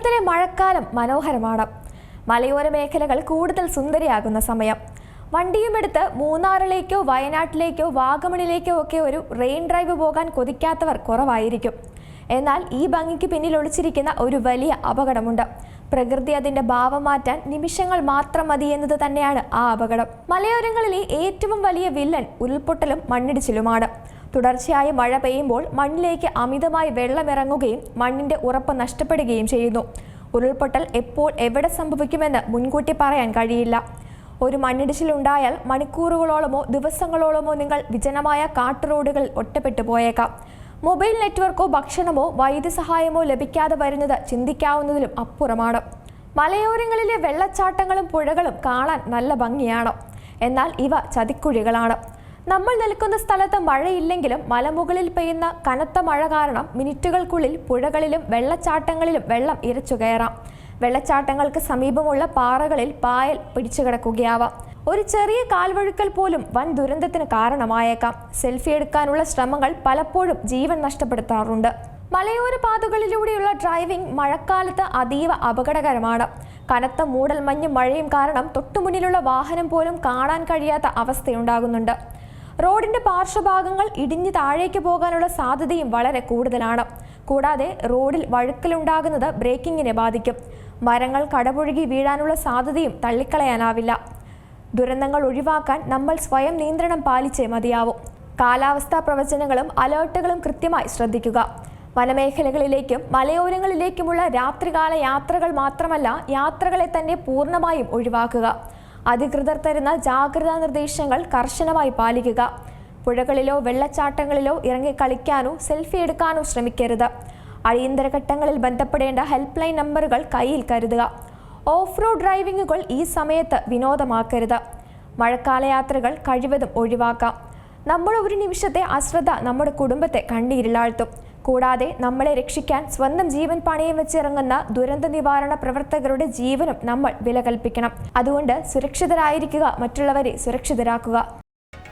കേരളത്തിലെ മഴക്കാലം മനോഹരമാണ്. മലയോര മേഖലകൾ കൂടുതൽ സുന്ദരിയാകുന്ന സമയം. വണ്ടിയുമെടുത്ത് മൂന്നാറിലേക്കോ വയനാട്ടിലേക്കോ വാഗമണിലേക്കോ ഒക്കെ ഒരു റെയിൻ ഡ്രൈവ് പോകാൻ കൊതിക്കാത്തവർ കുറവായിരിക്കും. എന്നാൽ ഈ ഭംഗിക്ക് പിന്നിൽ ഒളിച്ചിരിക്കുന്ന ഒരു വലിയ അപകടമുണ്ട്. പ്രകൃതി അതിന്റെ ഭാവം മാറ്റാൻ നിമിഷങ്ങൾ മാത്രം മതി എന്നത് തന്നെയാണ് ആ അപകടം. മലയോരങ്ങളിലെ ഏറ്റവും വലിയ വില്ലൻ ഉരുൾപൊട്ടലും മണ്ണിടിച്ചിലുമാണ്. തുടർച്ചയായി മഴ പെയ്യുമ്പോൾ മണ്ണിലേക്ക് അമിതമായി വെള്ളമിറങ്ങുകയും മണ്ണിന്റെ ഉറപ്പ് നഷ്ടപ്പെടുകയും ചെയ്യുന്നു. ഉരുൾപൊട്ടൽ എപ്പോൾ എവിടെ സംഭവിക്കുമെന്ന് മുൻകൂട്ടി പറയാൻ കഴിയില്ല. ഒരു മണ്ണിടിച്ചിലുണ്ടായാൽ മണിക്കൂറുകളോളമോ ദിവസങ്ങളോളമോ നിങ്ങൾ വിജനമായ കാട്ടുറോഡുകളിൽ ഒറ്റപ്പെട്ടു പോയേക്കാം. മൊബൈൽ നെറ്റ്വർക്കോ ഭക്ഷണമോ വൈദ്യസഹായമോ ലഭിക്കാതെ വരുന്നത് ചിന്തിക്കാവുന്നതിലും അപ്പുറമാണ്. മലയോരങ്ങളിലെ വെള്ളച്ചാട്ടങ്ങളും പുഴകളും കാണാൻ നല്ല ഭംഗിയാണ്. എന്നാൽ ഇവ ചതിക്കുഴികളാണ്. നമ്മൾ നിൽക്കുന്ന സ്ഥലത്ത് മഴയില്ലെങ്കിലും മലമുകളിൽ പെയ്യുന്ന കനത്ത മഴ കാരണം മിനിറ്റുകൾക്കുള്ളിൽ പുഴകളിലും വെള്ളച്ചാട്ടങ്ങളിലും വെള്ളം ഇരച്ചു കയറാം. വെള്ളച്ചാട്ടങ്ങൾക്ക് സമീപമുള്ള പാറകളിൽ പായൽ പിടിച്ചുകിടക്കുകയാവാം. ഒരു ചെറിയ കാൽവഴുക്കൽ പോലും വൻ ദുരന്തത്തിന് കാരണമായേക്കാം. സെൽഫി എടുക്കാനുള്ള ശ്രമങ്ങൾ പലപ്പോഴും ജീവൻ നഷ്ടപ്പെടുത്താറുണ്ട്. മലയോര പാതകളിലൂടെയുള്ള ഡ്രൈവിംഗ് മഴക്കാലത്ത് അതീവ അപകടകരമാണ്. കനത്ത മൂടൽമഞ്ഞും മഴയും കാരണം തൊട്ടുമുന്നിലുള്ള വാഹനം പോലും കാണാൻ കഴിയാത്ത അവസ്ഥയുണ്ടാകുന്നുണ്ട്. റോഡിന്റെ പാർശ്വഭാഗങ്ങൾ ഇടിഞ്ഞു താഴേക്ക് പോകാനുള്ള സാധ്യതയും വളരെ കൂടുതലാണ്. കൂടാതെ റോഡിൽ വഴുക്കലുണ്ടാകുന്നത് ബ്രേക്കിങ്ങിനെ ബാധിക്കും. മരങ്ങൾ കടപുഴകി വീഴാനുള്ള സാധ്യതയും തള്ളിക്കളയാനാവില്ല. ദുരന്തങ്ങൾ ഒഴിവാക്കാൻ നമ്മൾ സ്വയം നിയന്ത്രണം പാലിച്ചേ മതിയാവും. കാലാവസ്ഥാ പ്രവചനങ്ങളും അലേർട്ടുകളും കൃത്യമായി ശ്രദ്ധിക്കുക. വനമേഖലകളിലേക്കും മലയോരങ്ങളിലേക്കുമുള്ള രാത്രികാല യാത്രകൾ മാത്രമല്ല, യാത്രകളെ തന്നെ പൂർണ്ണമായും ഒഴിവാക്കുക. അധികൃതർ തരുന്ന ജാഗ്രതാ നിർദ്ദേശങ്ങൾ കർശനമായി പാലിക്കുക. പുഴകളിലോ വെള്ളച്ചാട്ടങ്ങളിലോ ഇറങ്ങി കളിക്കാനോ സെൽഫി എടുക്കാനോ ശ്രമിക്കരുത്. അടിയന്തര ഘട്ടങ്ങളിൽ ബന്ധപ്പെടേണ്ട ഹെൽപ്പ് ലൈൻ നമ്പറുകൾ കയ്യിൽ കരുതുക. ഓഫ് റോഡ് ഡ്രൈവിംഗുകൾ ഈ സമയത്ത് വിനോദമാക്കരുത്. മഴക്കാല യാത്രകൾ കഴിവതും ഒഴിവാക്കാം. നമ്മുടെ ഒരു നിമിഷത്തെ അശ്രദ്ധ നമ്മുടെ കുടുംബത്തെ കണ്ണീരിലാഴ്ത്തും. കൂടാതെ നമ്മളെ രക്ഷിക്കാൻ സ്വന്തം ജീവൻ പണയം വെച്ചിറങ്ങുന്ന ദുരന്ത നിവാരണ പ്രവർത്തകരുടെ ജീവനും നമ്മൾ വില കൽപ്പിക്കണം. അതുകൊണ്ട് സുരക്ഷിതരായിരിക്കുക, മറ്റുള്ളവരെ സുരക്ഷിതരാക്കുക.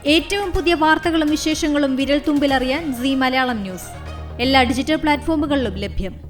ഏറ്റവും പുതിയ വാർത്തകളും വിശേഷങ്ങളും വിരൽ തുമ്പിലറിയാൻ സീ മലയാളം ന്യൂസ് എല്ലാ ഡിജിറ്റൽ പ്ലാറ്റ്ഫോമുകളിലും ലഭ്യം.